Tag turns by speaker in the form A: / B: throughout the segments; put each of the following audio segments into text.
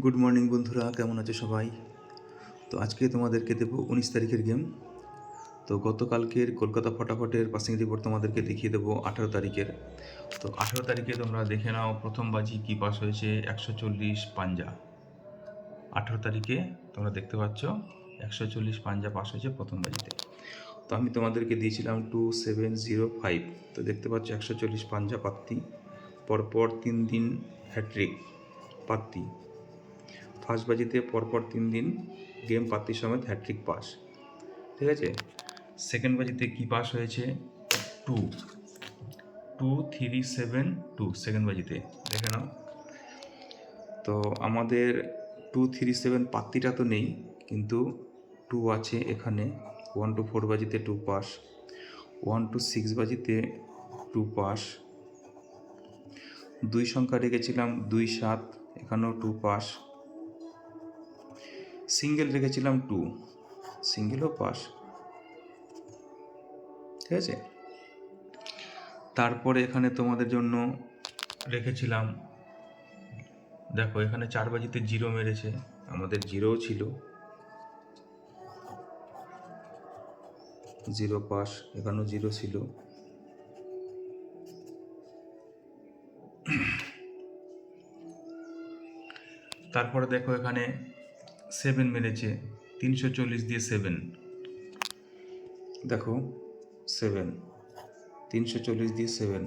A: Good morning বন্ধুরা, কেমন আছো সবাই? তো আজকে তোমাদেরকে দেবো 19 তারিখের গেম। তো গতকালকের কলকাতা ফটাফটের পাসিং রিপোর্ট তোমাদেরকে দেখিয়ে দেবো 18 তারিখের। তো 18 তারিখে তোমরা দেখে নাও প্রথম বাজি কী পাস হয়েছে, 140 পাঞ্জা। 18 তারিখে তোমরা দেখতে পাচ্ছ 140 পাঞ্জা পাস হয়েছে প্রথম বাজিতে। তো আমি তোমাদেরকে দিয়েছিলাম 2705। তো দেখতে পাচ্ছ 140 পাঞ্জা পাত্তি, পরপর 3 দিন হ্যাট্রিক পাত্তি। ফার্স্ট বাজিতে পরপর 3 দিন গেম পাত্তি সমেত হ্যাট্রিক পাস, ঠিক আছে। সেকেন্ড বাজিতে কি পাস হয়েছে, 2372 সেকেন্ড বাজিতে দেখে নাও। তো আমাদের 237 পাত্তিটা তো নেই, কিন্তু 2 আছে এখানে। 1 to 4 বাজিতে 2 পাস, 1 to 6 বাজিতে 2 পাস। 2 সংখ্যা রেখেছিলাম 27, এখানেও 2 পাস। সিঙ্গেল রেখেছিলাম 2, সিঙ্গেলও পাস, ঠিক আছে। তারপরে এখানে তোমাদের জন্য রেখেছিলাম, দেখো এখানে 4 বাজিতে 0 মেরেছে, আমাদের 0ও ছিল, 0 পাস, এখানেও 0 ছিল। তারপরে দেখো এখানে 7 মেরেছে, 340 দিয়ে 7, দেখো 7, 340 দিয়ে 7,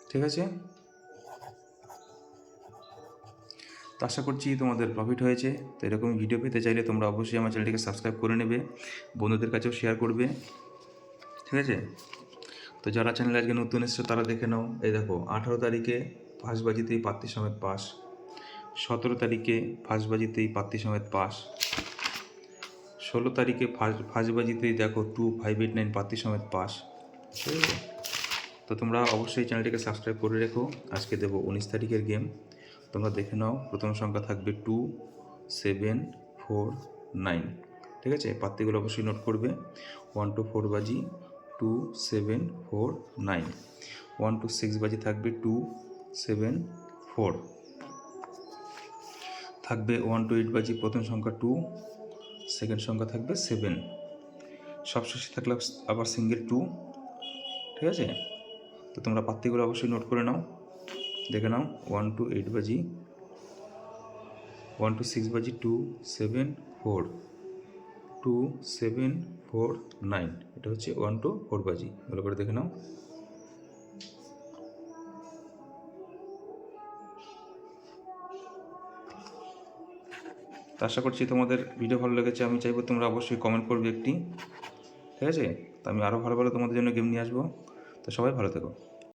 A: ঠিক আছে। তো আশা করছি তোমাদের প্রফিট হয়েছে। তো এরকম ভিডিও পেতে চাইলে তোমরা অবশ্যই আমার চ্যানেলটিকে সাবস্ক্রাইব করে নেবে, বন্ধুদের কাছেও শেয়ার করবে, ঠিক আছে। তো যারা চ্যানেলে আজকে নতুন এসেছে তারা দেখে নাও। এই দেখো 18 তারিখে ফার্স্ট বাজিতেই পাত্তি সমেত পাস, 17 তারিখে ফার্স্ট বাজিতেই পাত্তি সমেত পাস, 16 তারিখে ফার্স্ট বাজিতেই দেখো 2589 পাত্তি সমেত পাস, ঠিক আছে। তো তোমরা অবশ্যই চ্যানেলটিকে সাবস্ক্রাইব করে রেখো। আজকে দেবো 19 তারিখের গেম, তোমরা দেখে নাও। প্রথম সংখ্যা থাকবে 2749, ঠিক আছে। পাত্তিগুলো অবশ্যই নোট করবে। 1 to 4 বাজি 2749, 1 to 6 বাজি থাকবে 274, থাকবে 1 to 8 বাজি প্রথম সংখ্যা 2, সেকেন্ড সংখ্যা থাকবে 7, সবশেষে থাকলে আবার সিঙ্গেল 2, ঠিক আছে। তো তোমরা পাত্তিগুলো অবশ্যই নোট করে নাও, দেখে নাও। 1 to 8 বাজি, 1 to 6 বাজি 274, 2749, এটা হচ্ছে 1 to 4 বাজি। ভালো করে দেখে নাও। তো আশা করছি তোমাদের ভিডিও ভালো লেগেছে। আমি চাইবো তোমরা অবশ্যই কমেন্ট করবে একটি, ঠিক আছে। তো আমি আরও ভালো ভালো তোমাদের জন্য গেম নিয়ে আসবো। তো সবাই ভালো থেকো।